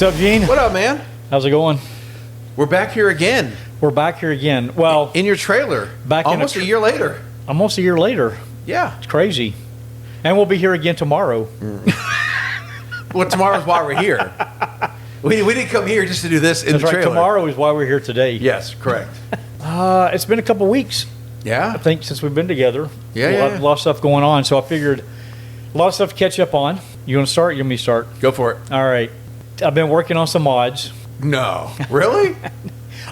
What's up, Gene? What up, man? How's it going? We're back here again. We're back here again. Well, in your trailer. Back almost a year later. Almost a year later. Yeah. It's crazy. And we'll be here again tomorrow. Well, tomorrow's why we're here. We didn't come here just to do this in That's the right. trailer. Tomorrow is why we're here today. Yes, correct. It's been a couple weeks, Yeah. I think, since we've been together. Yeah. A lot of stuff going on, so I figured a lot of stuff to catch up on. You want to start? You want me to start? Go for it. All right. I've been working on some mods. No. Really?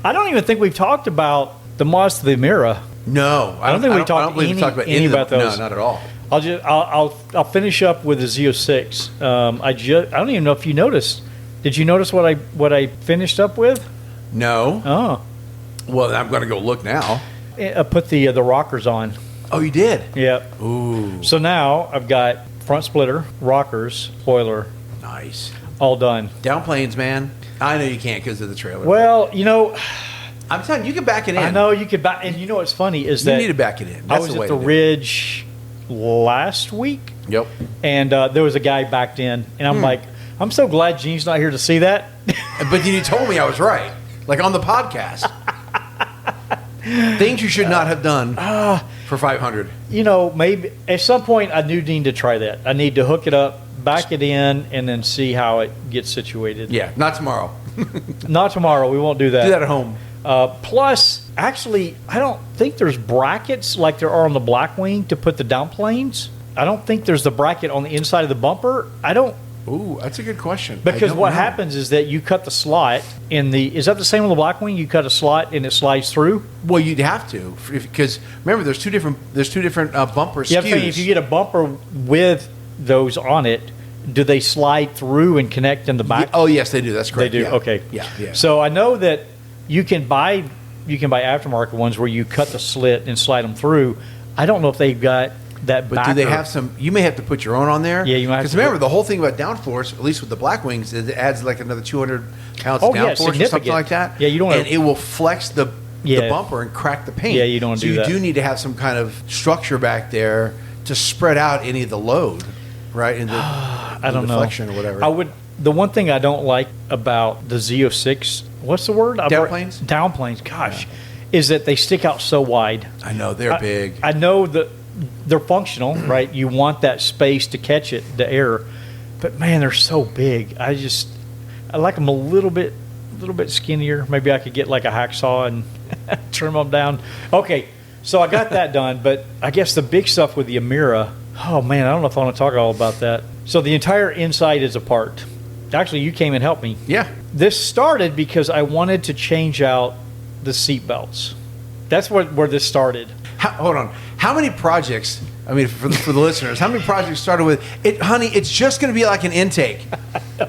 I don't even think we've talked about the mods to the Amira. No. I don't think we talked believe we talked about any about those. No, not at all. I'll finish up with the Z06. I don't even know if you noticed. Did you notice what I finished up with? No. Oh, Well, I'm going to go look now. I put the rockers on. Oh, you did? Yep. Ooh. So now I've got front splitter, rockers, spoiler, Nice. all done. Downplanes, man. I know you can't because of the trailer. Well, you know, I'm telling you, you can back it in. I know you could back, and you know what's funny is You that need to back it in. I That's was the way at the to do it. Ridge last week, Yep. and there was a guy backed in, and I'm like, I'm so glad Gene's not here to see that. But you told me I was right. Like on the podcast. Things you should not have done for 500. You know, maybe at some point I do need to try that. I need to hook it up, back it in, and then see how it gets situated. Yeah, not tomorrow. Not tomorrow. We won't do that. Do that at home. Plus, actually, I don't think there's brackets like there are on the Blackwing to put the downplanes. I don't think there's the bracket on the inside of the bumper. I don't. Ooh, that's a good question. Because what happens is that you cut the slot in the. Is that the same on the Blackwing? You cut a slot and it slides through. Well, you'd have to because remember, there's two different bumper Yeah, SKUs. if you get a bumper with those on it, do they slide through and connect in the back? Oh, yes, they do. That's correct. They do. Yeah. Okay. Yeah. So I know that you can buy aftermarket ones where you cut the slit and slide them through. I don't know if they've got that. But do they have some? You may have to put your own on there. Yeah, you might have Because to remember, the whole thing about downforce, at least with the Blackwings, is it adds like another 200 pounds of downforce or something significant. like that. Yeah, you don't. And it will flex the Yeah. bumper and crack the paint. Yeah, you don't so do that. you do need to have some kind of structure back there to spread out any of the load, right? In the, I don't know. deflection or whatever. The one thing I don't like about the Z06, what's the word? Downplanes? Downplanes, gosh, is that they stick out so wide. I know they're big. I know that they're functional, right? You want that space to catch it, the air, but man, they're so big. I like them a little bit skinnier. Maybe I could get like a hacksaw and trim them down. Okay, so I got that done, but I guess the big stuff with the Amira. Oh man, I don't know if I want to talk all about that. So the entire inside is apart. Actually, you came and helped me. Yeah. This started because I wanted to change out the seat belts. That's where this started. Hold on. How many projects? I mean, for the listeners, how many projects started with it, honey? It's just going to be like an intake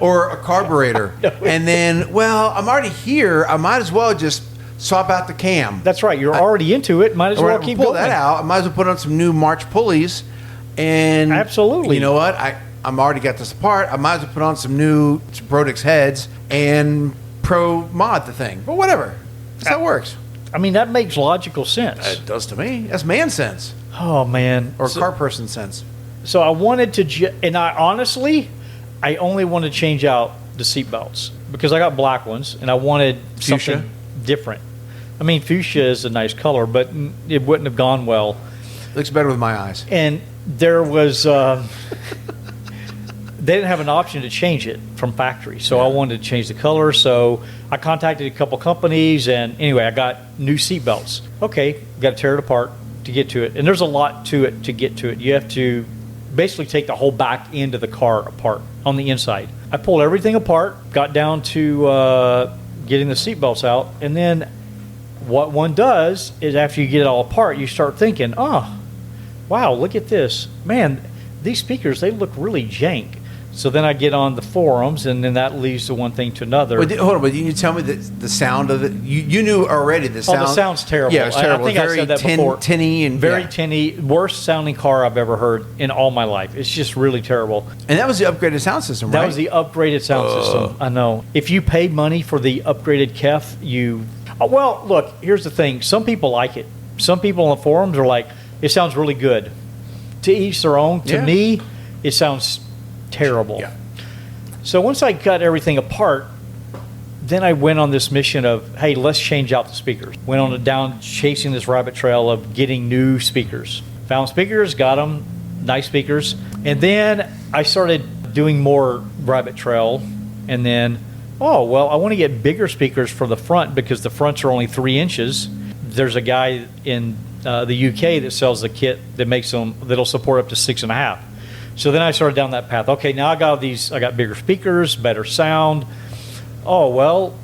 or a carburetor, and then, well, I'm already here. I might as well just swap out the cam. That's right. You're already into it. Might as well keep pull going. that out. I might as well put on some new March pulleys, and Absolutely. You know what? I'm already got this apart. I might as well put on some new Brodix heads and pro mod the thing. But whatever. That's how it works. I mean, that makes logical sense. It does to me. That's man sense Oh man. or car person sense. So I wanted to, and I honestly only wanted to change out the seat belts because I got black ones, and I wanted Fuchsia? something different. I mean, fuchsia is a nice color, but it wouldn't have gone well. Looks better with my eyes. And there was, they didn't have an option to change it from factory, so I wanted to change the color. So I contacted a couple companies, and anyway, I got new seat belts. Okay, got to tear it apart to get to it, and there's a lot to it to get to it. You have to basically take the whole back end of the car apart on the inside. I pulled everything apart, got down to getting the seat belts out, and then what one does is after you get it all apart, you start thinking, oh, wow, look at this. Man, these speakers, they look really jank. So then I get on the forums, and then that leads to one thing to another. But hold on, but you tell me the sound of it. You knew already the sound. Oh, the sound's terrible. Yeah, it's terrible. I think very I said that before. Tinny and Very yeah. tinny. Worst sounding car I've ever heard in all my life. It's just really terrible. And that was the upgraded sound system, right? That was the upgraded sound system. I know. If you paid money for the upgraded KEF, you... Oh, well, look, here's the thing. Some people like it. Some people on the forums are like, it sounds really good. To each their own. To Yeah. me, it sounds terrible. Yeah. So once I cut everything apart, then I went on this mission of, hey, let's change out the speakers. Went on down chasing this rabbit trail of getting new speakers. Found speakers, got them, nice speakers. And then I started doing more rabbit trail. And then, oh, well, I want to get bigger speakers for the front because the fronts are only 3 inches. There's a guy in the UK that sells the kit that makes them, that'll support up to 6.5. So then I started down that path. Okay, now I got bigger speakers, better sound. Oh, well,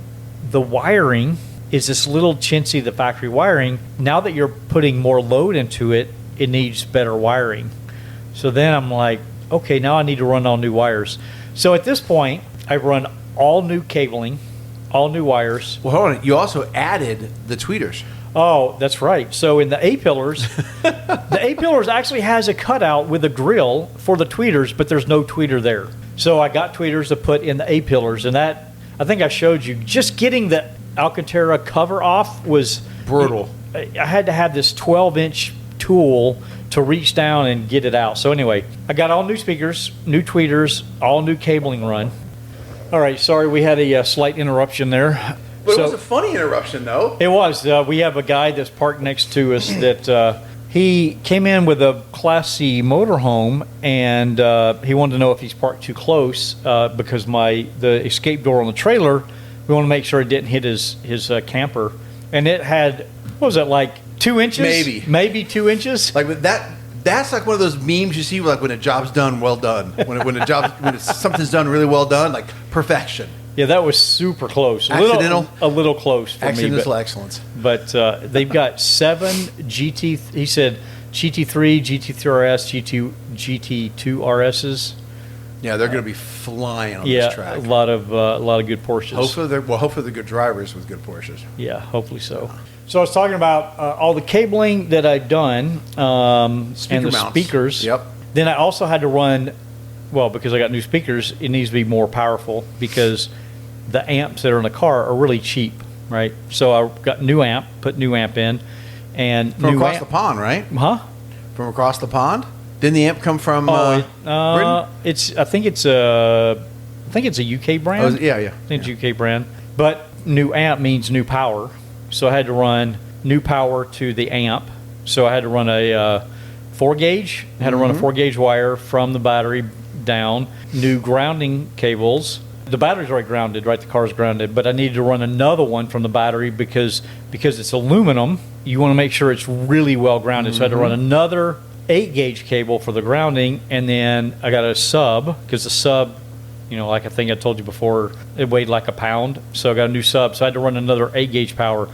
the wiring is this little chintzy, the factory wiring. Now that you're putting more load into it, it needs better wiring. So then I'm like, okay, now I need to run all new wires. So at this point, I run all new cabling, all new wires. Well, hold on. You also added the tweeters. Oh, that's right. So in the A-pillars, the A-pillars actually has a cutout with a grill for the tweeters, but there's no tweeter there. So I got tweeters to put in the A-pillars, and that, I think I showed you, just getting the Alcantara cover off was brutal. I had to have this 12-inch tool to reach down and get it out. So anyway, I got all new speakers, new tweeters, all new cabling run. All right, sorry, we had a slight interruption there. But it was a funny interruption, though. It was. We have a guy that's parked next to us that he came in with a Class C motorhome, and he wanted to know if he's parked too close because the escape door on the trailer, we want to make sure it didn't hit his camper. And it had, what was it, like 2 inches? Maybe 2 inches? Like with that. That's like one of those memes you see, like when a job's done, well done. When something's done really well done, like perfection. Yeah, that was super close. Accidental? A little close for Accidental me. excellence. But they've got 7 GT, he said GT3, GT3RS, GT2 RSs. Yeah, they're going to be flying on this track. Yeah, a lot of good Porsches. Hopefully they're good drivers with good Porsches. Yeah, hopefully so. So I was talking about all the cabling that I've done and the mounts. speakers. Yep. Then I also had to run, well, because I got new speakers, it needs to be more powerful because the amps that are in the car are really cheap, right? So I got put new amp in. And from new across the pond, right? Huh? From across the pond? Didn't the amp come from Britain? I think it's a UK brand. Oh, yeah. I think it's a UK brand. But new amp means new power. So I had to run new power to the amp. So I had to run a 4-gauge. I had to run a 4-gauge wire from the battery down. New grounding cables. The battery's already grounded, right? The car's grounded. But I needed to run another one from the battery because it's aluminum. You want to make sure it's really well grounded. So I had to run another 8-gauge cable for the grounding. And then I got a sub because the sub, like I think I told you before, it weighed like a pound. So I got a new sub. So I had to run another 8-gauge power.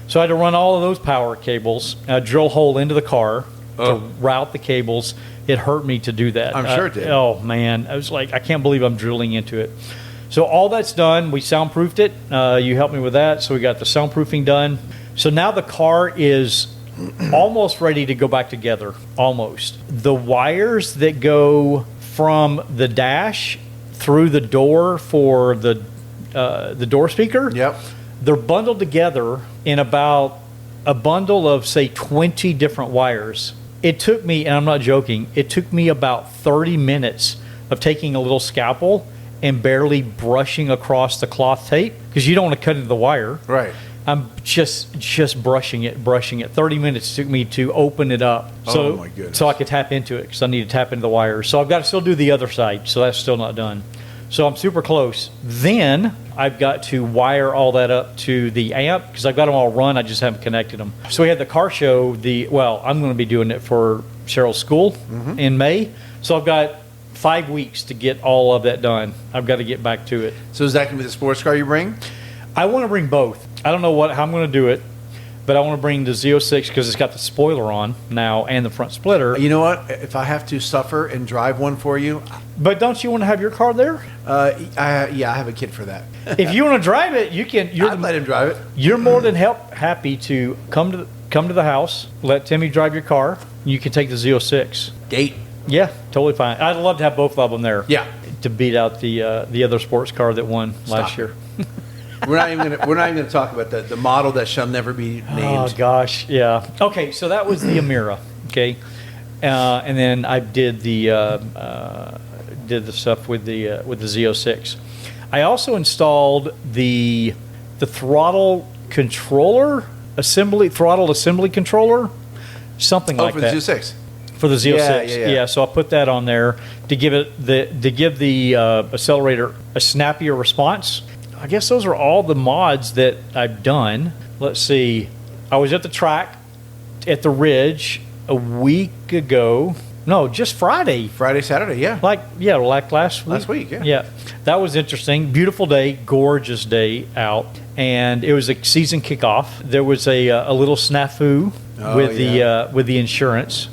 So I had to run all of those power cables, drill a hole into the car to route the cables. It hurt me to do that. I'm sure it did. Oh, man. I was like, I can't believe I'm drilling into it. So all that's done. We soundproofed it. You helped me with that. So we got the soundproofing done. So now the car is almost ready to go back together. Almost. The wires that go from the dash through the door for the door speaker. Yep. They're bundled together in about a bundle of, say, 20 different wires. It took me, and I'm not joking, it took me about 30 minutes of taking a little scalpel and barely brushing across the cloth tape because you don't want to cut into the wire. Right. I'm just brushing it. 30 minutes took me to open it up. Oh, my goodness. So I could tap into it because I need to tap into the wires. So I've got to still do the other side. So that's still not done. So I'm super close. Then I've got to wire all that up to the amp because I've got them all run. I just haven't connected them. So we had the car show. I'm going to be doing it for Cheryl's school in May. So I've got 5 weeks to get all of that done. I've got to get back to it. So is that going to be the sports car you bring? I want to bring both. I don't know how I'm going to do it, but I want to bring the Z06 because it's got the spoiler on now and the front splitter. You know what? If I have to suffer and drive one for you. But don't you want to have your car there? I have a kid for that. If you want to drive it, you can. I'd let him drive it. You're more than happy to come to the house, let Timmy drive your car. You can take the Z06. Date. Yeah, totally fine. I'd love to have both of them there. Yeah. To beat out the other sports car that won last year. We're not even going to talk about the model that shall never be named. Oh gosh, yeah. Okay, so that was the Amira. Okay, and then I did the did the stuff with the Z06. I also installed the throttle controller throttle assembly controller, something like that. For the Z06. For the Z06, Yeah. So I put that on there to give the accelerator a snappier response. I guess those are all the mods that I've done. Let's see. I was at the track at the Ridge a week ago. No, just Friday. Friday, Saturday, yeah. Like last week. Last week, yeah. Yeah, that was interesting. Beautiful day, gorgeous day out, and it was a season kickoff. There was a little snafu with the insurance,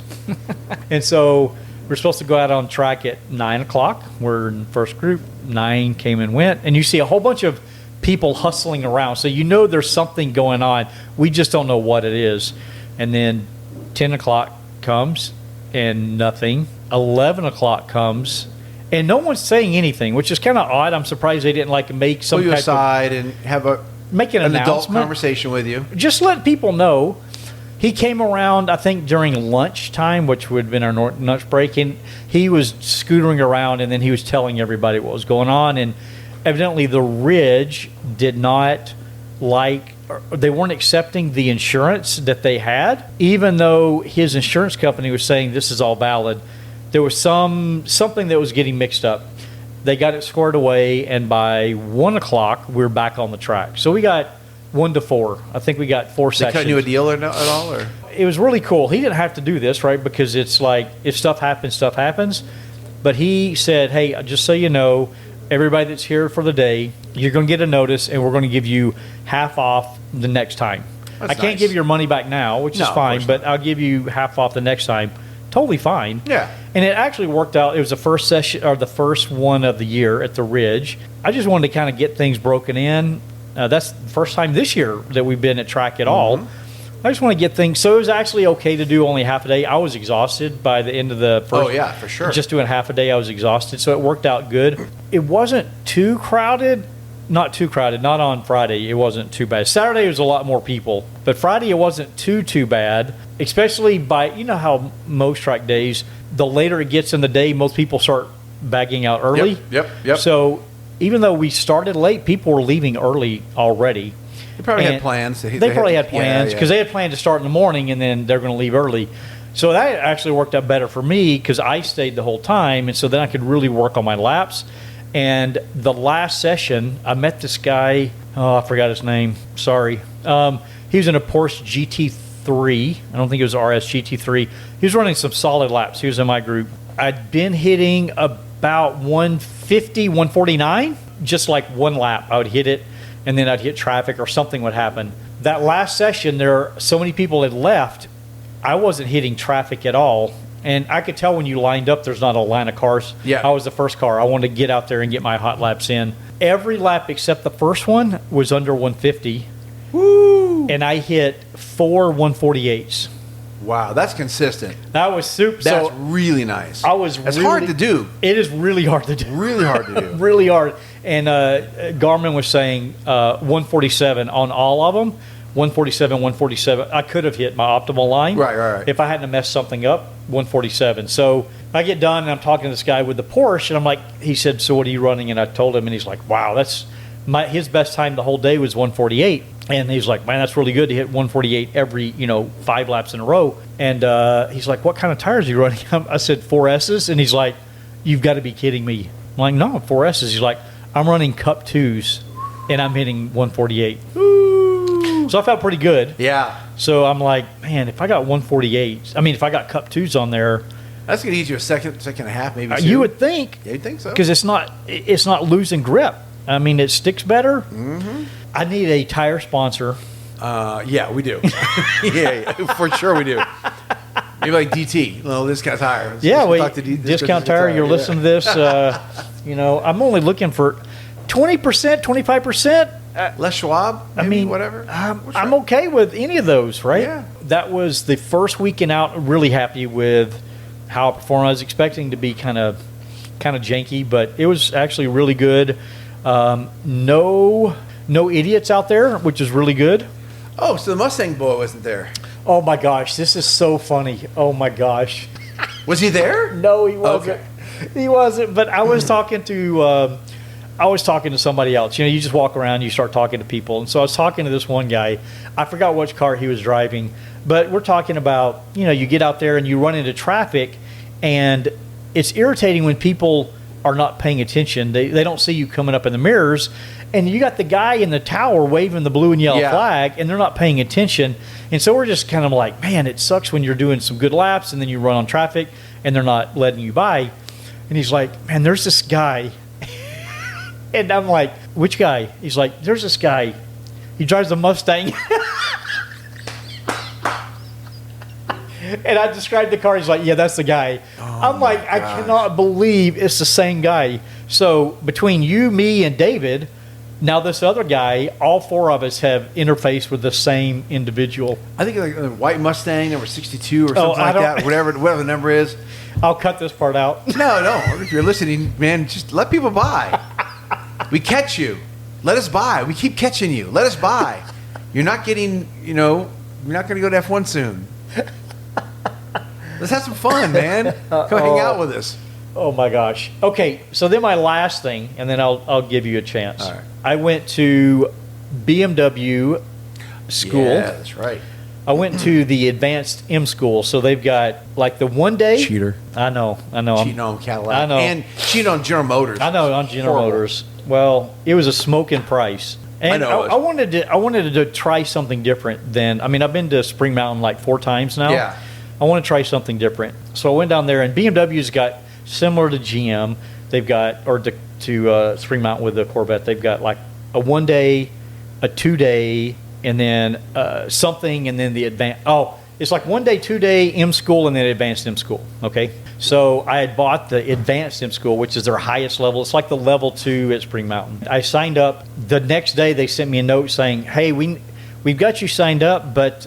and so we're supposed to go out on track at 9 o'clock. We're in the first group. 9 came and went, and you see a whole bunch of people hustling around. So you know there's something going on. We just don't know what it is. And then 10 o'clock comes and nothing. 11 o'clock comes and no one's saying anything, which is kind of odd. I'm surprised they didn't make some pull you type aside and have make an adult announcement. conversation with you. Just let people know. He came around, I think, during lunchtime, which would have been our lunch break, and he was scootering around, and then he was telling everybody what was going on. And evidently the Ridge did not they weren't accepting the insurance that they had, even though his insurance company was saying this is all valid. There was something that was getting mixed up. They got it squared away, and by 1 o'clock, we were back on the track. So we got 1 to 4. I think we got 4 They sections. cutting you a deal at all? Or? It was really cool. He didn't have to do this, right? Because it's like, if stuff happens. But he said, hey, just so you know, everybody that's here for the day, you're going to get a notice, and we're going to give you half off the next time. That's I can't nice. give you your money back now, which is No, of fine, course but I'll give you half off the next time. Totally fine. Yeah. And it actually worked out. It was the first session, or the first one of the year at the Ridge. I just wanted to kind of get things broken in. That's the first time this year that we've been at track at all. I just want to get things. So it was actually okay to do only half a day. I was exhausted by the end of the first. Oh, yeah, for sure. Just doing half a day, I was exhausted. So it worked out good. It wasn't too crowded. Not too crowded. Not on Friday. It wasn't too bad. Saturday was a lot more people. But Friday, it wasn't too bad. Especially you know how most track days, the later it gets in the day, most people start bagging out early. Yep. So even though we started late, people were leaving early already. They probably had And plans. They probably had plans because they had planned to start in the morning, and then they're going to leave early. So that actually worked out better for me because I stayed the whole time, and so then I could really work on my laps. And the last session, I met this guy. Oh, I forgot his name. Sorry. He was in a Porsche GT3. I don't think it was RS GT3. He was running some solid laps. He was in my group. I'd been hitting about 150, 149, just like one lap. I would hit it, and then I'd hit traffic or something would happen. That last session, so many people had left, I wasn't hitting traffic at all. And I could tell when you lined up, there's not a line of cars. Yeah. I was the first car. I wanted to get out there and get my hot laps in. Every lap except the first one was under 150. Woo! And I hit 4 148s. Wow, that's consistent. That was super. That's So really nice. it's hard to do. It is really hard to do. Really hard to do. Really hard. And Garmin was saying 147 on all of them. 147, 147. I could have hit my optimal line. Right. If I hadn't messed something up, 147. So I get done and I'm talking to this guy with the Porsche, and I'm like, he said, so what are you running? And I told him, and he's like, wow, his best time the whole day was 148. And he's like, man, that's really good to hit 148 every, 5 laps in a row. And he's like, what kind of tires are you running? I said 4S's. And he's like, you've got to be kidding me. I'm like, no, 4S's. He's like, I'm running Cup 2s and I'm hitting 148. So I felt pretty good. Yeah. So I'm like, man, if I got 148, if I got Cup 2s on there. That's going to eat you a second and a half, maybe two. You would think. Yeah, you'd think so. Because it's not losing grip. It sticks better. Mm-hmm. I need a tire sponsor. Yeah, we do. yeah, for sure we do. Maybe like DT. Well, this guy's higher. Discount Tire, you're listening to this. I'm only looking for 20%, 25%. Les Schwab, whatever. I'm okay with any of those, right? Yeah. That was the first weekend out. Really happy with how I performed. I was expecting to be kind of janky, but it was actually really good. No idiots out there, which is really good. Oh, so the Mustang boy wasn't there? Oh my gosh, this is so funny. Oh my gosh. Was he there? No, he wasn't. Okay. He wasn't, but I was talking to somebody else. You just walk around, you start talking to people. And so I was talking to this one guy. I forgot which car he was driving, but we're talking about, you get out there and you run into traffic, and it's irritating when people are not paying attention. They don't see you coming up in the mirrors, and you got the guy in the tower waving the blue and yellow flag, and they're not paying attention. And so we're just kind of like, man, it sucks when you're doing some good laps and then you run on traffic and they're not letting you by. And he's like, man, there's this guy. And I'm like, which guy? He's like, there's this guy. He drives a Mustang. And I described the car. He's like, yeah, that's the guy. I'm like, I cannot believe it's the same guy. So between you, me, and David, now this other guy, all four of us have interfaced with the same individual. I think like a white Mustang, number 62 or something like that, whatever the number is. I'll cut this part out. No. If you're listening, man, just let people buy. We catch you. Let us buy. We keep catching you. Let us buy. You're not getting, you're not going to go to F1 soon. Let's have some fun, man. Come hang out with us. Oh my gosh. Okay, so then my last thing, and then I'll give you a chance. All right. I went to BMW school. Yeah, that's right. I went to the Advanced M School, so they've got like the one day. Cheater. I know. Cheating on Cadillac. I know. And cheating on General Motors. I know, on General Motors. Well, it was a smoking price. And I know. I wanted to try something different than, I've been to Spring Mountain like 4 times now. Yeah. I want to try something different. So I went down there, and BMW's got, similar to GM, they've got, or to Spring Mountain with the Corvette, they've got like a 1 day, a 2 day, and then something, and then the advanced. Oh, it's like 1 day, 2 day M School, and then Advanced M School. Okay. So I had bought the Advanced M School, which is their highest level. It's like the level 2 at Spring Mountain. I signed up. The next day, they sent me a note saying, hey, we've got you signed up, but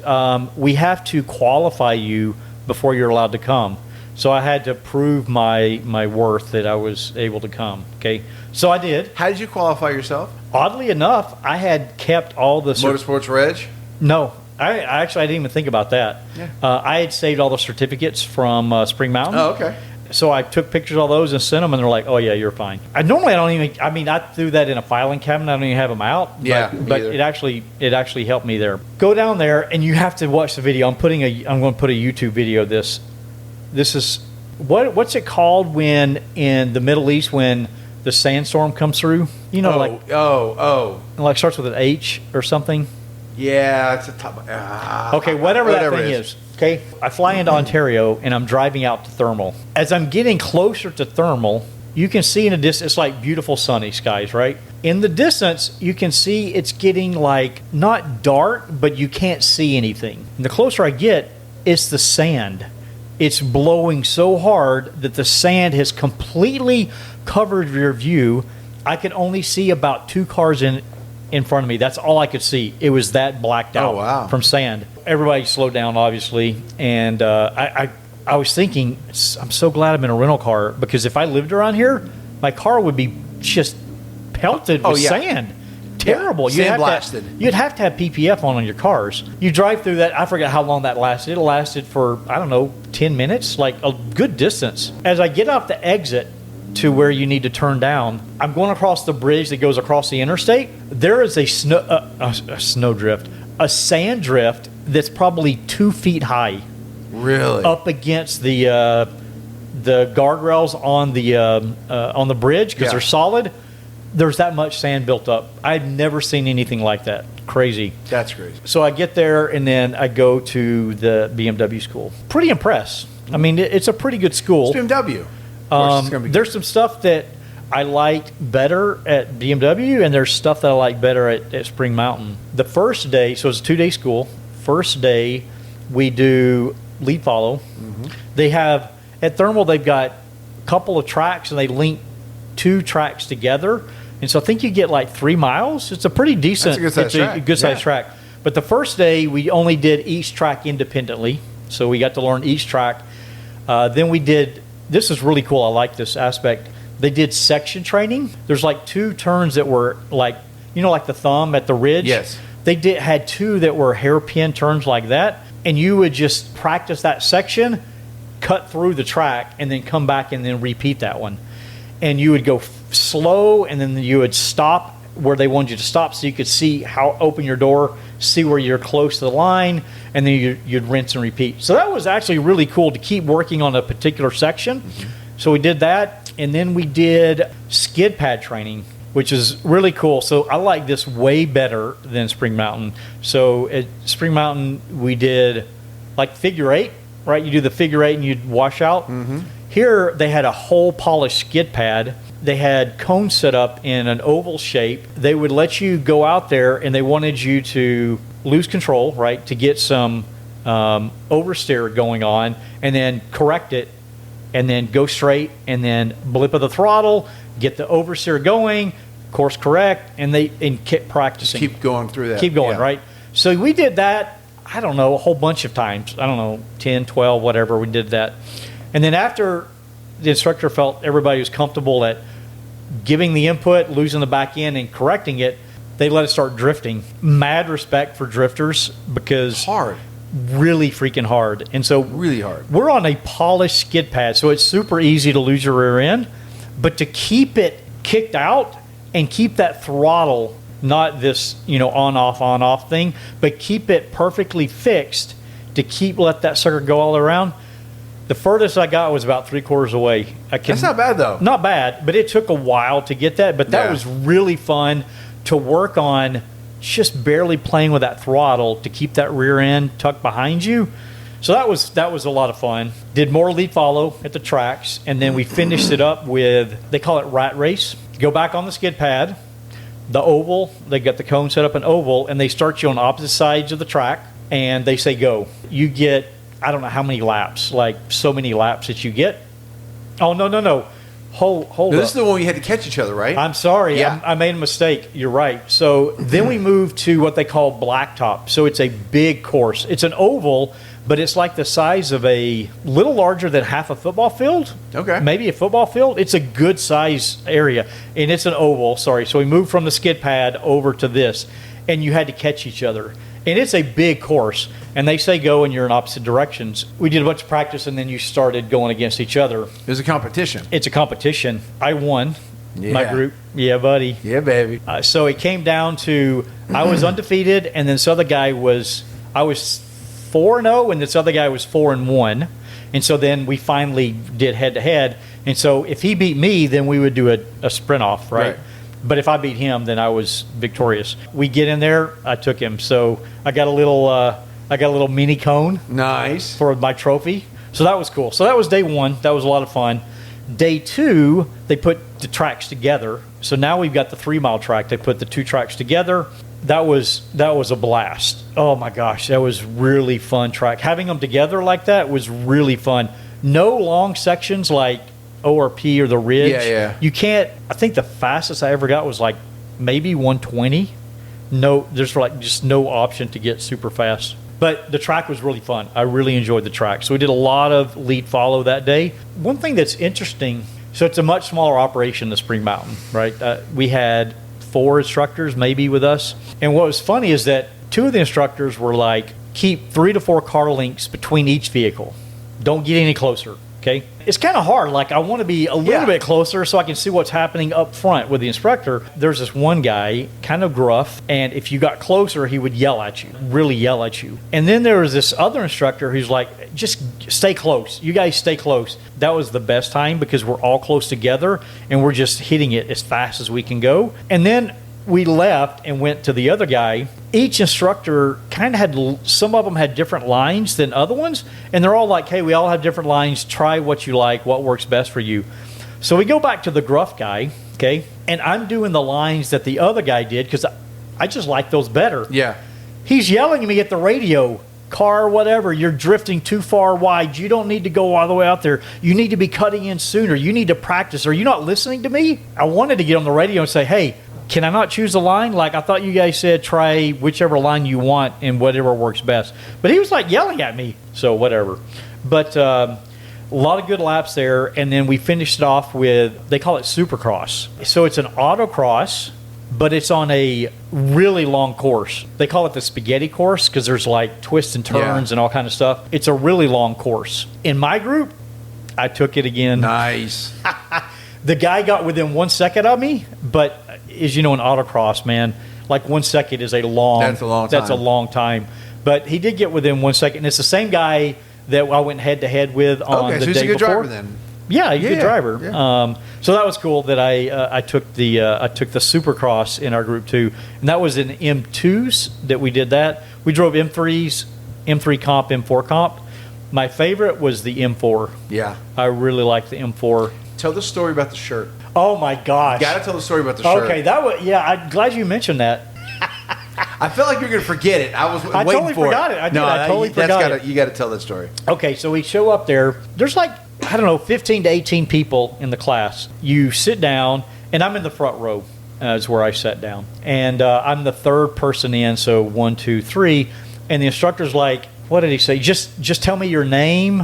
we have to qualify you before you're allowed to come. So I had to prove my worth that I was able to come. Okay, so I did. How did you qualify yourself? Oddly enough, I had kept all the Motorsports Reg? No, I didn't even think about that. Yeah. I had saved all the certificates from Spring Mountain. Oh, okay. So I took pictures of all those and sent them, and they're like, "Oh yeah, you're fine." I don't even. I threw that in a filing cabinet. I don't even have them out. Yeah, but it actually helped me there. Go down there, and you have to watch the video. I'm going to put a YouTube video of this. This is what's it called when in the Middle East when the sandstorm comes through? Like starts with an H or something. Yeah, it's a top. Okay, whatever that thing is. Okay, I fly into Ontario and I'm driving out to Thermal. As I'm getting closer to Thermal, you can see in the distance, it's like beautiful sunny skies, right? In the distance, you can see it's getting like not dark, but you can't see anything. And the closer I get, it's the sand. It's blowing so hard that the sand has completely covered your view. I could only see about 2 cars in front of me. That's all I could see. It was that blacked out from sand. Everybody slowed down, obviously, and I was thinking, I'm so glad I'm in a rental car, because if I lived around here, my car would be just pelted with sand. Terrible. Yeah, sandblasted. You'd have to have PPF on your cars. You drive through that. I forget how long that lasted. It lasted for, 10 minutes, like a good distance. As I get off the exit to where you need to turn down, I'm going across the bridge that goes across the interstate. There is a snowdrift, a sand drift that's probably 2 feet high. Really? Up against the guardrails on the bridge, because they're solid. There's that much sand built up. I've never seen anything like that. Crazy. That's crazy. So I get there, and then I go to the BMW school. Pretty impressed. It's a pretty good school. It's BMW. There's some stuff that I liked better at BMW, and there's stuff that I like better at Spring Mountain. The first day, so it's a 2-day school. First day, we do lead follow. Mm-hmm. They have, at Thermal, they've got a couple of tracks, and they link 2 tracks together. And so I think you get like 3 miles. It's a pretty decent, good sized track. But the first day, we only did each track independently. So we got to learn each track. Then we did, this is really cool. I like this aspect. They did section training. There's like 2 turns that were like, like the thumb at the ridge. Yes. They had 2 that were hairpin turns like that. And you would just practice that section, cut through the track and then come back and then repeat that one. And you would go slow, and then you would stop where they wanted you to stop so you could see how open your door, see where you're close to the line, and then you'd rinse and repeat. So that was actually really cool to keep working on a particular section. So we did that, and then we did skid pad training, which is really cool. So I like this way better than Spring Mountain. So at Spring Mountain, we did like figure eight, right? You do the figure eight and you'd wash out. Here, they had a whole polished skid pad. They had cones set up in an oval shape. They would let you go out there, and they wanted you to lose control, right, to get some oversteer going on, and then correct it, and then go straight, and then blip of the throttle, get the oversteer going, course correct, and keep practicing. Keep going through that. Keep going, right? So we did that, I don't know, a whole bunch of times. I don't know, 10, 12, whatever, we did that. And then after the instructor felt everybody was comfortable at giving the input, losing the back end, and correcting it, they let it start drifting. Mad respect for drifters, because hard. Really freaking hard. And so really hard. We're on a polished skid pad, so it's super easy to lose your rear end, but to keep it kicked out and keep that throttle, not this, on off thing, but keep it perfectly fixed to let that sucker go all around. The furthest I got was about 3/4 away. That's not bad, though. Not bad, but it took a while to get that. But that was really fun to work on, just barely playing with that throttle to keep that rear end tucked behind you. So that was a lot of fun. Did more lead follow at the tracks, and then we finished it up with, they call it rat race. Go back on the skid pad, the oval, they got the cone set up in oval, and they start you on opposite sides of the track, and they say go. You get, I don't know how many laps, like so many laps that you get. Oh, no. Hold no, up. This is the one we had to catch each other, right? I'm sorry. Yeah. I made a mistake. You're right. So then we moved to what they call blacktop. So it's a big course. It's an oval, but it's like the size of a little larger than half a football field. Okay. Maybe a football field. It's a good size area, and it's an oval. Sorry. So we moved from the skid pad over to this, and you had to catch each other. And it's a big course, and they say go and you're in opposite directions. We did a bunch of practice, and then you started going against each other. It was a competition. It's a competition. I won my group. Yeah, buddy. Yeah, baby. So it came down to, I was undefeated, and then this other guy I was 4-0, and this other guy was 4-1. And so then we finally did head-to-head. And so if he beat me, then we would do a sprint off, right? But if I beat him, then I was victorious. We get in there, I took him. So I got a little mini cone. Nice. For my trophy. So that was cool. So that was day one. That was a lot of fun. Day two, they put the tracks together. So now we've got the 3-mile track. They put the 2 tracks together. That was a blast. Oh my gosh, that was really fun track. Having them together like that was really fun. No long sections like ORP or the Ridge. Yeah. You can't. I think the fastest I ever got was like maybe 120. No, there's like just no option to get super fast. But the track was really fun. I really enjoyed the track. So we did a lot of lead follow that day. One thing that's interesting, so it's a much smaller operation than Spring Mountain, right? We had 4 instructors maybe with us. And what was funny is that 2 of the instructors were like, keep 3 to 4 car lengths between each vehicle. Don't get any closer. Okay. It's kind of hard. Like, I want to be a little bit closer so I can see what's happening up front with the instructor. There's this one guy, kind of gruff, and if you got closer, he would yell at you, really yell at you. And then there was this other instructor who's like, just stay close. You guys stay close. That was the best time because we're all close together and we're just hitting it as fast as we can go. And then we left and went to the other guy. Each instructor kind of had, some of them had different lines than other ones, and they're all like, hey, we all have different lines. Try what you like, what works best for you. So we go back to the gruff guy, okay, and I'm doing the lines that the other guy did because I just like those better. Yeah. He's yelling at me at the radio, car, whatever, you're drifting too far wide. You don't need to go all the way out there. You need to be cutting in sooner. You need to practice. Are you not listening to me? I wanted to get on the radio and say, hey, can I not choose a line? Like, I thought you guys said try whichever line you want and whatever works best. But he was like yelling at me. So whatever. But a lot of good laps there. And then we finished it off with, they call it Supercross. So it's an autocross, but it's on a really long course. They call it the spaghetti course because there's like twists and turns and all kind of stuff. It's a really long course. In my group, I took it again. Nice. The guy got within 1 second of me, but as you know, in autocross, man, like 1 second is a long. That's a long time. That's a long time. But he did get within 1 second. It's the same guy that I went head to head with on the so day he's a good before. driver then. Yeah, he's a good driver. Yeah. So that was cool that I took the Supercross in our group too, and that was in M2s that we did that. We drove M3s, M3 comp, M4 comp. My favorite was the M4. Yeah. I really like the M4. Tell the story about the shirt. Oh my gosh! You got to tell the story about the shirt. Okay, that was I'm glad you mentioned that. I felt like you were going to forget it. I was waiting totally for forgot it. I did. I totally forgot it. You got to tell that story. Okay, so we show up there. There's like, I don't know, 15 to 18 people in the class. You sit down, and I'm in the front row is where I sat down. And I'm the third person in, so 1, 2, 3. And the instructor's like, what did he say? Just tell me your name.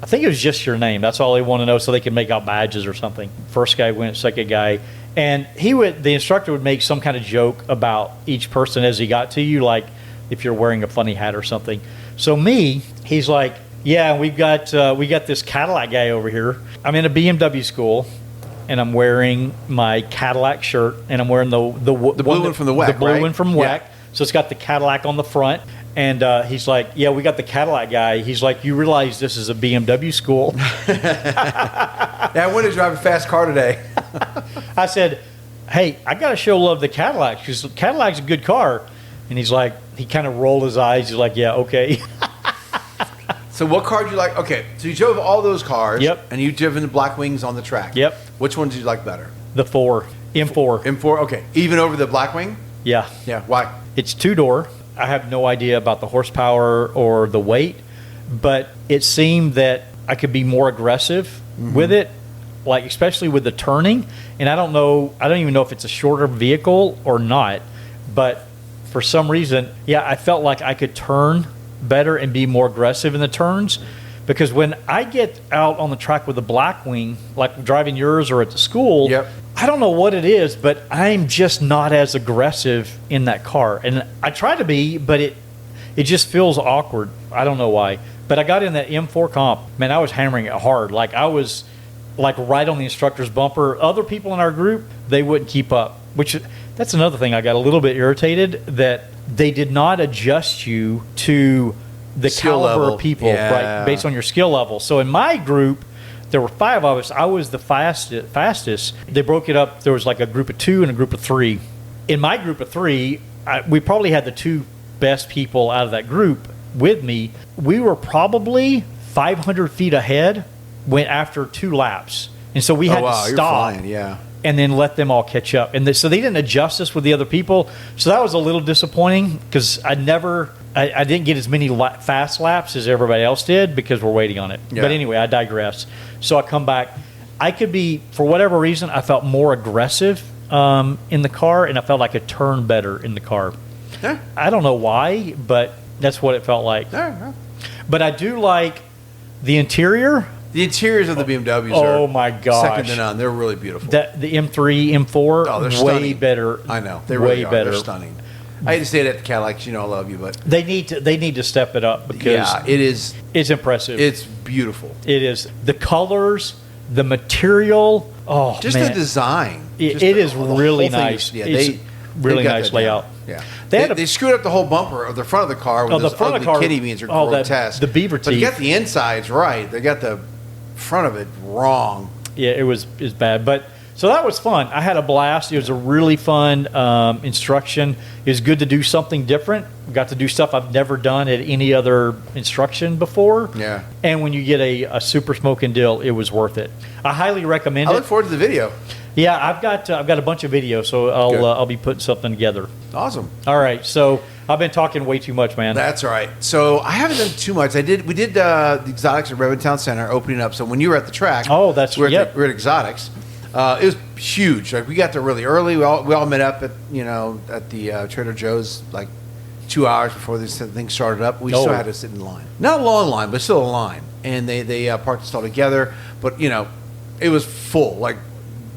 I think it was just your name. That's all they want to know so they can make out badges or something. First guy went, second guy. And the instructor would make some kind of joke about each person as he got to you, like if you're wearing a funny hat or something. So he's like, yeah, we got this Cadillac guy over here. I'm in a BMW school, and I'm wearing my Cadillac shirt, and I'm wearing the blue one from the WEC, the blue right? one from WEC. Yeah. So it's got the Cadillac on the front. And he's like, yeah, we got the Cadillac guy. He's like, you realize this is a BMW school? Yeah, I wanted to drive a fast car today. I said, hey, I got to show love to Cadillac because Cadillac's a good car. And he's like, he kind of rolled his eyes. He's like, yeah, okay. So what car did you like? Okay, so you drove all those cars. Yep. And you've driven the Black Wings on the track. Yep. Which one did you like better? The M4. M4, okay. Even over the Black Wing? Yeah. Yeah, why? It's two-door. I have no idea about the horsepower or the weight, but it seemed that I could be more aggressive with it, like especially with the turning. And I don't even know if it's a shorter vehicle or not, but for some reason, yeah, I felt like I could turn better and be more aggressive in the turns. Because when I get out on the track with the Black Wing, like driving yours or at the school, Yep. I don't know what it is, but I'm just not as aggressive in that car. And I try to be, but it just feels awkward. I don't know why. But I got in that M4 comp. Man, I was hammering it hard. Like I was like right on the instructor's bumper. Other people in our group, they wouldn't keep up. Which that's another thing. I got a little bit irritated that they did not adjust you to the Skill caliber level. of people, Yeah. right, based on your skill level. So in my group, there were 5 of us. I was the fastest. They broke it up. There was like a group of 2 and a group of 3. In my group of 3, we probably had the 2 best people out of that group with me. We were probably 500 feet ahead went after 2 laps. And so we had to You're stop flying, yeah. and then let them all catch up. And so they didn't adjust us with the other people. So that was a little disappointing because I didn't get as many fast laps as everybody else did because we're waiting on it. Yeah. But anyway, I digress. So I come back. I could be, for whatever reason, I felt more aggressive in the car, and I felt like I could turn better in the car. Yeah. I don't know why, but that's what it felt like. Yeah. But I do like the interior. The interiors of the BMWs Oh are my gosh. second to none. They're really beautiful. The M3, M4, Oh, they're way stunning. better. I know. They way really are. better. They're stunning. I hate to say that to Cadillac 'cause you know I love you, but They need to step it up because yeah, it is. it's impressive. It's beautiful. It is. The colors, the material. Oh, Just man. the design. It Just is the whole really thing nice. is- yeah, It's really got nice that layout. down. Yeah. They had They screwed up the whole bumper of the front of the car with Oh, the those front of ugly the car- kitty beans are oh, grotesque. the beaver But they teeth. got the insides right. They got the front of it wrong. Yeah, it was bad, but so that was fun. I had a blast. It was a really fun instruction. It was good to do something different. Got to do stuff I've never done at any other instruction before. Yeah. And when you get a super smoking deal, it was worth it. I highly recommend I it. look forward to the video. Yeah, I've got a bunch of videos, so Good. I'll be putting something together. Awesome. All right, so I've been talking way too much, man. That's all right. So I haven't done too much. We did the Exotics at Redwood Town Center opening up. So when you were at the track, Oh, that's- we're yep. we're at Exotics. It was huge. Like we got there really early. We all met up at the Trader Joe's like 2 hours before this thing started up. We Oh. still had to sit in line, not a long line, but still a line. And they parked us all together. But it was full. Like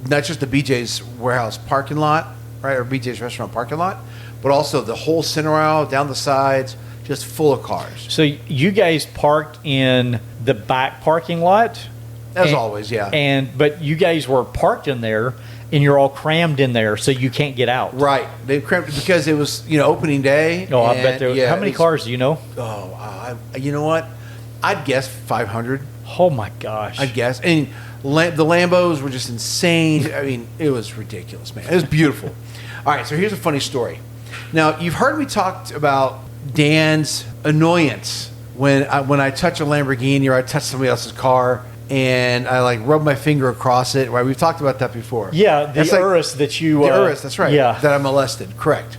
not just the BJ's warehouse parking lot, right, or BJ's restaurant parking lot, but also the whole center aisle down the sides, just full of cars. So you guys parked in the back parking lot? As always, yeah. But you guys were parked in there, and you're all crammed in there, so you can't get out. Right. They cramped because it was, opening day. Oh, I bet there. Yeah, how many cars do you know? You know what? I'd guess 500. Oh my gosh! I'd guess. And the Lambos were just insane. I mean, it was ridiculous, man. It was beautiful. All right, so here's a funny story. Now, you've heard me talk about Dan's annoyance when I touch a Lamborghini or I touch somebody else's car and I like rub my finger across it. Right? We've talked about that before. Yeah, the Urus that you. The Urus, that's right. Yeah, that I molested. Correct.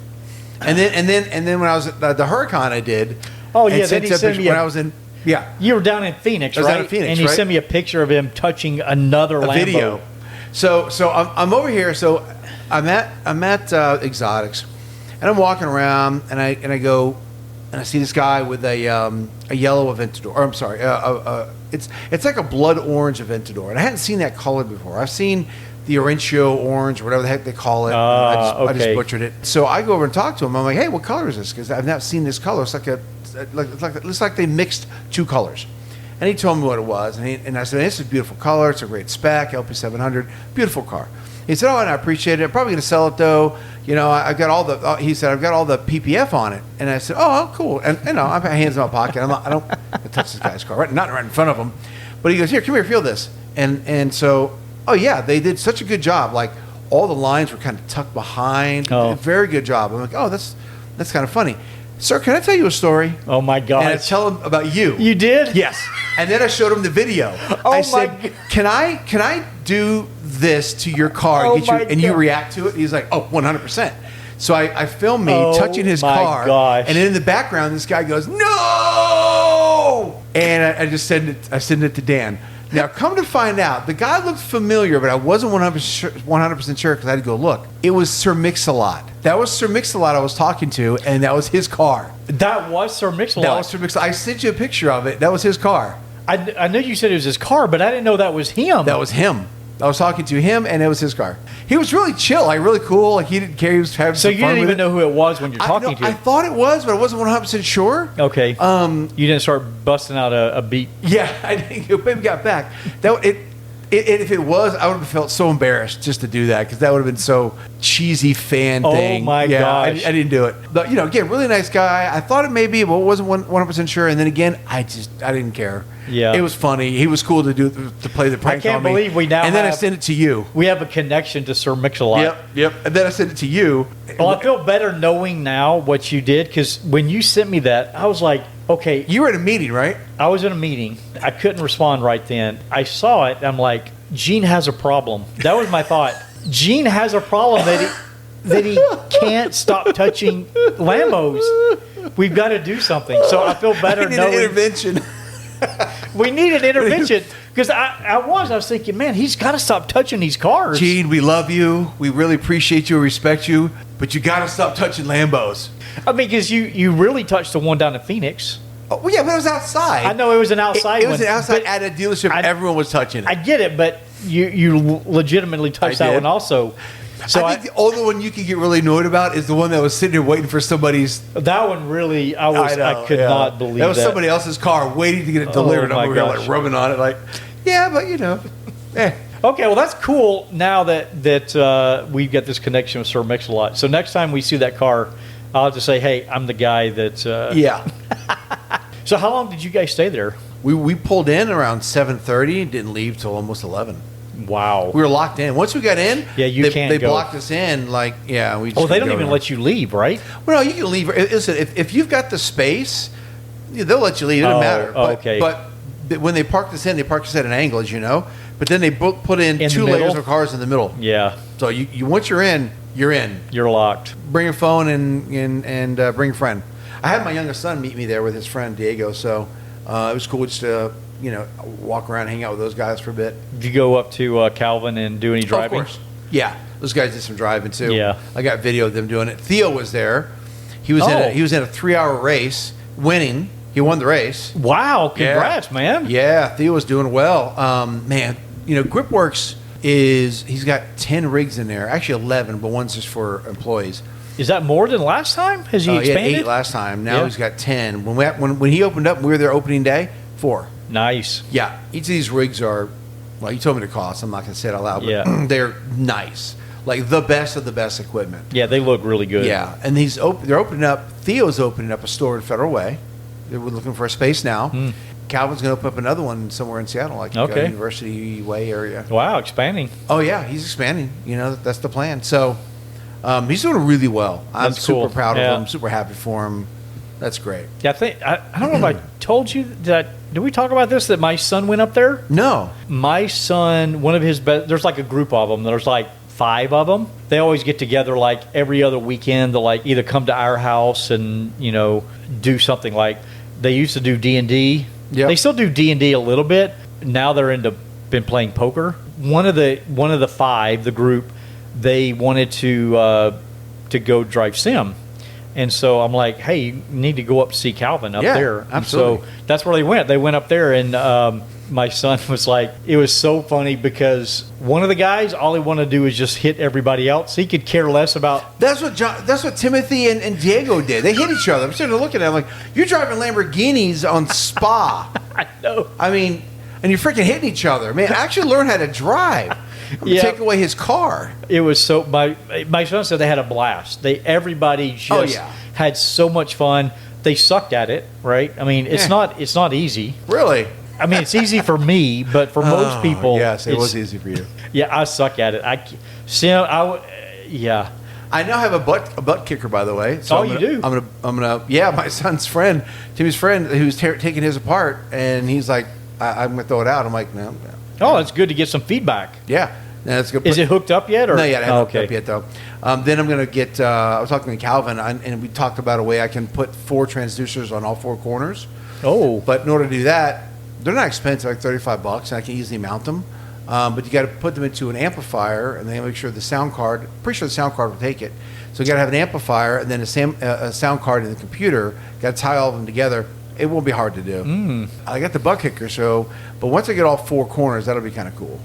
And then when I was at the Huracan, I did. Oh yeah, then he sent me when I was in. Yeah, you were down in Phoenix, I was right? down in Phoenix, and you right? sent me a picture of him touching another Lambo. Video. So I'm over here. So I'm at Exotics, and I'm walking around, and I go, and I see this guy with a yellow Aventador. Or I'm sorry, it's like a blood orange Aventador, and I hadn't seen that color before. I've seen the Orencio orange, or whatever the heck they call it. I just butchered it. So I go over and talk to him. I'm like, hey, what color is this? Because I've not seen this color. It's it looks like they mixed two colors. And he told me what it was, and I said, "This is a beautiful color. It's a great spec, LP700, beautiful car." He said, "Oh, and I appreciate it. I'm probably going to sell it though. I've got all the." He said, "I've got all the PPF on it." And I said, "Oh, cool." And I have hands in my pocket. I don't touch this guy's car, not right in front of him. But he goes, "Here, come here, feel this." And so, oh yeah, they did such a good job. Like all the lines were kind of tucked behind. Oh. Very good job. I'm like, oh, that's kind of funny. Sir, can I tell you a story? Oh my God! And I tell him about you. You did? Yes. And then I showed him the video. I said, "Can I do this to your car and get you and you react to it?" He's like, "Oh, 100%." So I filmed me touching his car. Gosh. And then in the background, this guy goes, "No!" And I just send it to Dan. Now, come to find out, the guy looked familiar, but I wasn't 100% sure because I had to go look. It was Sir Mix Alot. That was Sir Mix Alot I was talking to, and that was his car. That was Sir Mix Alot. That was Sir Mix Alot. I sent you a picture of it. That was his car. I knew you said it was his car, but I didn't know that was him. That was him. I was talking to him, and it was his car. He was really chill, like really cool. Like he didn't care. He was having some fun. So you didn't even know who it was when you're talking to him? I thought it was, but I wasn't 100% sure. Okay. You didn't start busting out a beat. Yeah, I didn't. Maybe got back. If it was, I would have felt so embarrassed just to do that because that would have been so cheesy fan thing. Oh my gosh! I didn't do it. But again, really nice guy. I thought it may be, but wasn't 100% sure. And then again, I didn't care. Yeah, it was funny. He was cool to play the prank. I can't believe we now. And then I sent it to you. We have a connection to Sir Mix Alot. Yep. And then I sent it to you. Well, I feel better knowing now what you did because when you sent me that, I was like, okay. You were at a meeting, right? I was in a meeting. I couldn't respond right then. I saw it. I'm like, Gene has a problem. That was my thought. Gene has a problem that he can't stop touching Lambos. We've got to do something. So I feel better knowing. An intervention. We need an intervention because I was thinking, man, he's got to stop touching these cars. Gene, we love you. We really appreciate you and respect you, but you got to stop touching Lambos. I mean, because you really touched the one down in Phoenix. Oh, well, yeah, but it was outside. I know it was an outside one. It was an outside at a dealership. Everyone was touching it. I get it, but you legitimately touched that one also. So I think the only one you could get really annoyed about is the one that was sitting there waiting for somebody's. That one really, I could not believe that. That was somebody else's car waiting to get it delivered. I'm over here like rubbing on it, like, yeah, but eh. Okay, well that's cool. Now that we've got this connection with Sir Mix Alot. So next time we see that car, I'll have to say, hey, I'm the guy that. Yeah. So how long did you guys stay there? We pulled in around 7:30, didn't leave till almost 11. Wow. We were locked in. Once we got in, they blocked us in. Like, yeah, we. Just they don't even let you leave, right? Well, no, you can leave. Listen, if you've got the space, they'll let you leave. It doesn't matter. Okay. But when they parked us in, they parked us at an angle, as you know. But then they put in two layers of cars in the middle. Yeah. So you once you're in, you're in. You're locked. Bring your phone and bring a friend. I had my youngest son meet me there with his friend Diego, so it was cool just to walk around, hang out with those guys for a bit. Did you go up to Calvin and do any driving? Of course. Yeah, those guys did some driving too. Yeah, I got video of them doing it. Theo was there. He was in a 3-hour race, winning. He won the race. Wow! Congrats, man. Yeah, Theo was doing well. Man, Gripworks he's got 10 rigs in there. Actually 11, but one's just for employees. Is that more than last time? Has he expanded? He had 8 last time. Now he's got 10. When he opened up, we were there opening day, 4. Nice. Yeah, each of these rigs are well, you told me to call, so I'm not going to say it out loud, but Yeah. they're nice. Like the best of the best equipment. Yeah, they look really good. Yeah, and they're opening up. Theo's opening up a store in Federal Way. They're looking for a space now. Calvin's going to open up another one somewhere in Seattle, like University Way area. Wow, expanding. Oh yeah, he's expanding. You know, that's the plan. So he's doing really well. I'm That's super cool. proud of Yeah. him. Super happy for him. That's great. Yeah, I don't know if I told you that. Did we talk about this? That my son went up there. No. My son, one of his best. There's like a group of them. There's like 5 of them. They always get together like every other weekend to like either come to our house and do something. Like they used to do D&D. Yep. They still do D&D a little bit. Now they're been playing poker. One of the 5, the group, they wanted to go drive sim. And so I'm like, hey, you need to go up to see Calvin up there. Absolutely. And so that's where they went. They went up there, and my son was like, it was so funny because one of the guys, all he wanted to do is just hit everybody else. He could care less about. That's what Timothy and Diego did. They hit each other. I'm sitting there looking at him like, you're driving Lamborghinis on Spa. I know. I mean, and you're freaking hitting each other. Man, actually learn how to drive. Yeah. Take away his car. It was so. My son said they had a blast. Everybody just had so much fun. They sucked at it, right? I mean, it's not easy. Really? I mean, it's easy for me, but for most people, yes, it was easy for you. Yeah, I suck at it. Yeah. I now have a butt kicker, by the way. So you do? I'm gonna. Yeah, my son's friend, Timmy's friend, who's taking his apart, and he's like, I'm gonna throw it out. I'm like, no. Oh, it's good to get some feedback. Yeah, that's good. Is it hooked up yet? Or? No, yet. I haven't hooked up yet, though. Then I'm going to get, I was talking to Calvin, and we talked about a way I can put 4 transducers on all 4 corners. Oh. But in order to do that, they're not expensive, like $35, and I can easily mount them. But you got to put them into an amplifier, and then make sure the sound card, pretty sure the sound card will take it. So you got to have an amplifier, and then a sound card in the computer. Got to tie all of them together. It won't be hard to do. I got the butt kicker, but once I get all 4 corners, that'll be kind of cool.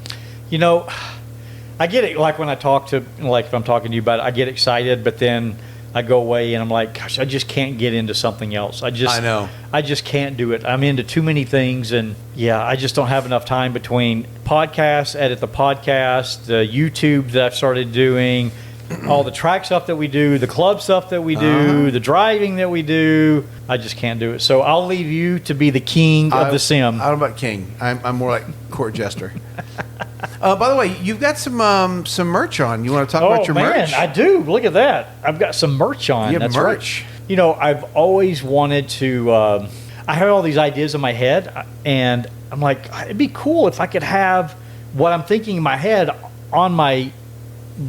I get it. Like when I talk to, like if I'm talking to you about it, I get excited, but then I go away and I'm like, gosh, I just can't get into something else. I know. I just can't do it. I'm into too many things, and I just don't have enough time between podcasts, edit the podcast, the YouTube that I've started doing, all the track stuff that we do, the club stuff that we do, the driving that we do. I just can't do it. So I'll leave you to be the king of the sim. I don't know about king. I'm more like court jester. By the way, you've got some merch on. You want to talk about your merch? I do. Look at that. I've got some merch on. You have That's merch. Right. I've always wanted to. I have all these ideas in my head, and I'm like, it'd be cool if I could have what I'm thinking in my head on my.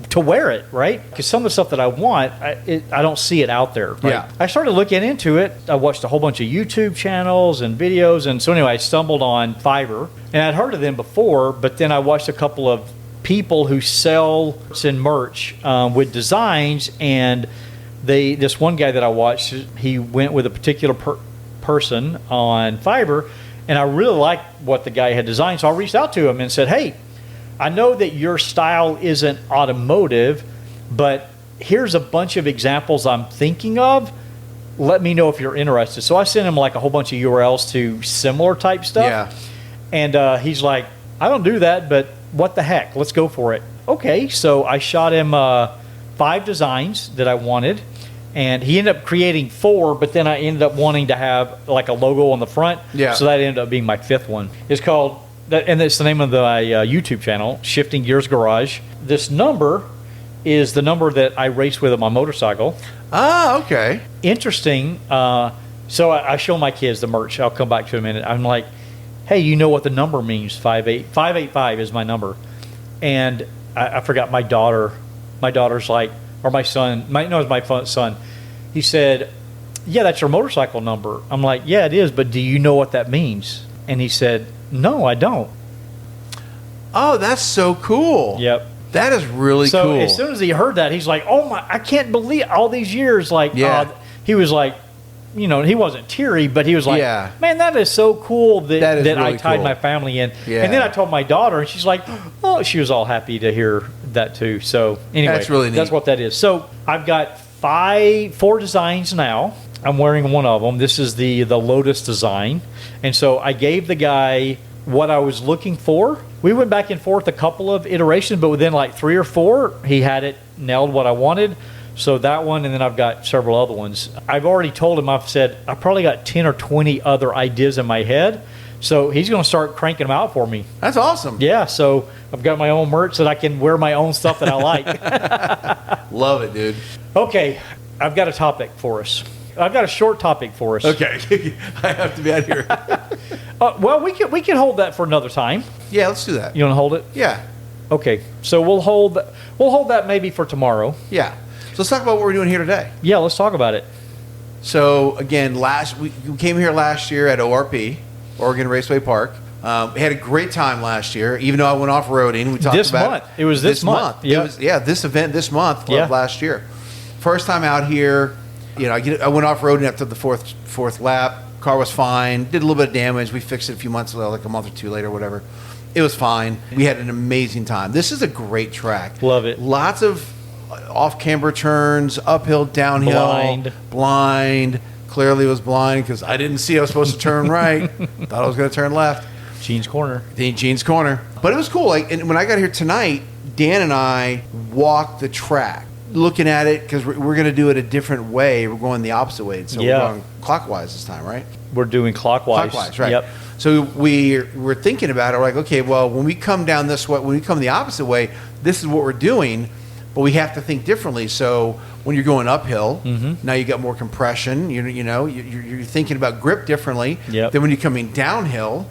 To wear it, right? Because some of the stuff that I want, I don't see it out there. Right? Yeah. I started looking into it. I watched a whole bunch of YouTube channels and videos, and so anyway, I stumbled on Fiverr, and I'd heard of them before, but then I watched a couple of people who sell merch with designs, and this one guy that I watched, he went with a particular person on Fiverr, and I really liked what the guy had designed, so I reached out to him and said, hey, I know that your style isn't automotive, but here's a bunch of examples I'm thinking of. Let me know if you're interested. So I sent him like a whole bunch of URLs to similar type stuff. Yeah. And he's like, I don't do that, but what the heck? Let's go for it. Okay, so I shot him 5 designs that I wanted, and he ended up creating 4, but then I ended up wanting to have like a logo on the front. Yeah. So that ended up being my 5th one. It's called... and it's the name of my YouTube channel, Shifting Gears Garage. This number is the number that I race with on my motorcycle. Ah, okay. Interesting. So I show my kids the merch. I'll come back to it in a minute. I'm like, hey, you know what the number means? 585 is my number. And I forgot my daughter. My daughter's like, or my son. It's my son. He said, yeah, that's your motorcycle number. I'm like, yeah, it is, but do you know what that means? And he said, no, I don't. Oh, that's so cool. Yep. That is really cool. So as soon as he heard that, he's like, oh my, I can't believe all these years. Like, he was like, he wasn't teary, but he was like, man, that is so cool that really I tied my family in. Yeah. And then I told my daughter, and she's like, oh, she was all happy to hear that too. So anyway, that's really neat. That's what that is. So I've got 4 designs now. I'm wearing one of them. This is the Lotus design. And so I gave the guy what I was looking for, We went back and forth a couple of iterations, but within like 3 or 4, he had it nailed what I wanted. So that one, and then I've got several other ones. I've already told him, I've said, I probably got 10 or 20 other ideas in my head. So he's going to start cranking them out for me. That's awesome. Yeah, so I've got my own merch that I can wear my own stuff that I like. Love it, dude. Okay, I've got a topic for us. I've got a short topic for us. Okay, I have to be out here. Well, we can hold that for another time. Yeah, let's do that. You want to hold it? Yeah, Okay, so we'll hold that maybe for tomorrow. yeah. So let's talk about what we're doing here today. Yeah, let's talk about it. So again, we came here last year at ORP, Oregon Raceway Park. We had a great time last year, even though I went off-roading. We talked This about month. It was this month. It was, this event this month Yeah. of last year. First time out here, I went off-roading after the fourth lap. Car was fine. Did a little bit of damage. We fixed it a few months ago, like a month or two later, whatever. It was fine. We had an amazing time. This is a great track. Love it. Lots of off-camber turns, uphill, downhill. Blind. Clearly was blind because I didn't see I was supposed to turn right. Thought I was going to turn left. Gene's Corner. Gene's Corner. But it was cool. And when I got here tonight, Dan and I walked the track, looking at it because we're going to do it a different way. We're going the opposite way. So we're going clockwise this time, right? We're doing clockwise. Clockwise, right. Yep. So we're thinking about it. We're like, okay, well, when we come down this way, when we come the opposite way, this is what we're doing, but we have to think differently. So when you're going uphill, now you got more compression. You're thinking about grip differently than when you're coming downhill,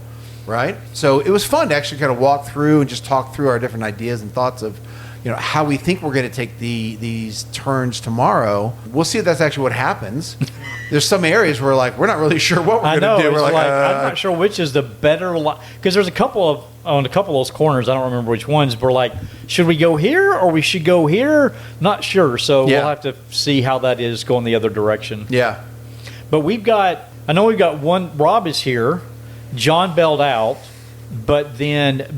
right? So it was fun to actually kind of walk through and just talk through our different ideas and thoughts of, how we think we're going to take these turns tomorrow. We'll see if that's actually what happens. There's some areas where we're not really sure what we're going to do. We're I'm not sure which is the better, because there's on a couple of those corners, I don't remember which ones, we're like, should we go here or we should go here? Not sure. So we'll have to see how that is going the other direction. Yeah. But I know we've got one. Rob is here. John bailed out. But then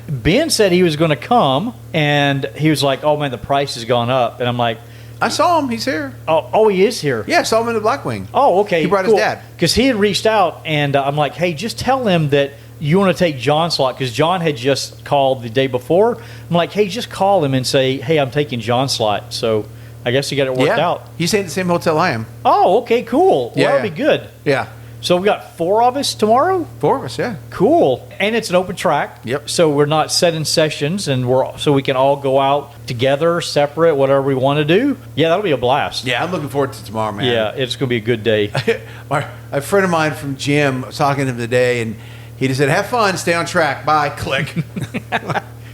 Ben said he was going to come, and he was like, oh, man, the price has gone up. And I'm like, I saw him. He's here. Oh, he is here. Yeah, I saw him in the Blackwing. Oh, okay. He brought his dad. Because he had reached out, and I'm like, hey, just tell him that you want to take John's slot, because John had just called the day before. I'm like, hey, just call him and say, hey, I'm taking John's slot. So I guess you got it worked out. He's staying at the same hotel I am. Oh, okay, cool. Well, that'll be good. Yeah. So we got 4 of us tomorrow? 4 of us, yeah. Cool. And it's an open track. Yep. So we're not set in sessions, and so we can all go out together, separate, whatever we want to do. Yeah, that'll be a blast. Yeah, I'm looking forward to tomorrow, man. Yeah, it's going to be a good day. A friend of mine from gym, I was talking to him today, and he just said, have fun, stay on track, bye, click.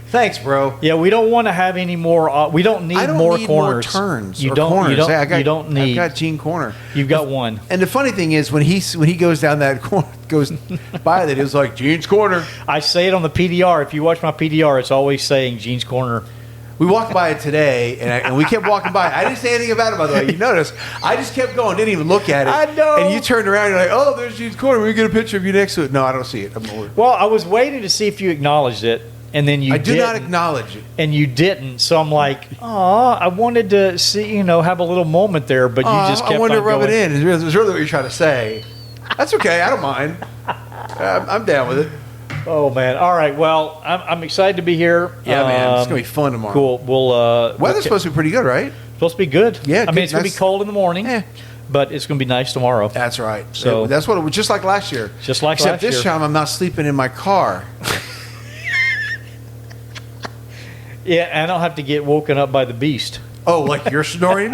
Thanks, bro. Yeah, we don't want to have any more. We don't need more corners. More turns. You or don't. Corners. You don't need. I've got Gene Corner. You've got one. And the funny thing is, when he goes down that corner, goes by that, it was like Gene's Corner. I say it on the PDR. If you watch my PDR, it's always saying Gene's Corner. We walked by it today, and we kept walking by. I didn't say anything about it, by the way. You notice. I just kept going, didn't even look at it. I know. And you turned around, and you're like, oh, there's Gene's Corner. We get a picture of you next to it. No, I don't see it. Well, I was waiting to see if you acknowledged it, and then you didn't. I do not acknowledge it. And you didn't. So I'm like, oh, I wanted to see, have a little moment there, but you just kept on going. I wanted to rub it in. Is really what you're trying to say. That's okay. I don't mind. I'm down with it. Oh, man. All right. Well, I'm excited to be here. Yeah, man. It's going to be fun tomorrow. Cool. Weather's supposed to be pretty good, right? Supposed to be good. Yeah. I mean, it's going to be cold in the morning, but it's going to be nice tomorrow. That's right. So that's what it was, just like last year. Just like last year. Except this time I'm not sleeping in my car. Yeah, I don't have to get woken up by the beast. Oh, like you're snoring?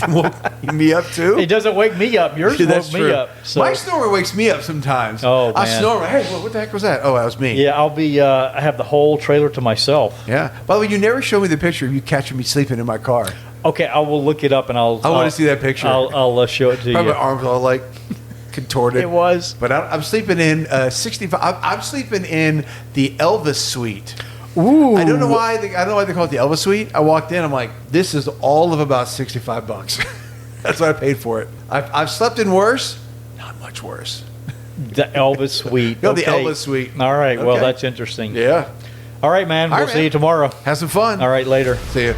Woke me up too? It doesn't wake me up. Yours woke me up. So. My snore wakes me up sometimes. Oh, man. I snore. Hey, what the heck was that? Oh, that was me. Yeah, I have the whole trailer to myself. Yeah. By the way, you never showed me the picture of you catching me sleeping in my car. Okay, I will look it up and I want to see that picture. I'll show it to you. My arms all like contorted. It was. But I'm sleeping in 65. I'm sleeping in the Elvis suite. Ooh. I don't know why they call it the Elvis suite. I walked in. I'm like, this is all of about $65. That's what I paid for it. I've slept in worse. Not much worse. The Elvis suite. No, the Elvis suite. All right. Okay. Well, that's interesting. Yeah. All right, man. We'll see you tomorrow. Have some fun. All right. Later. See you.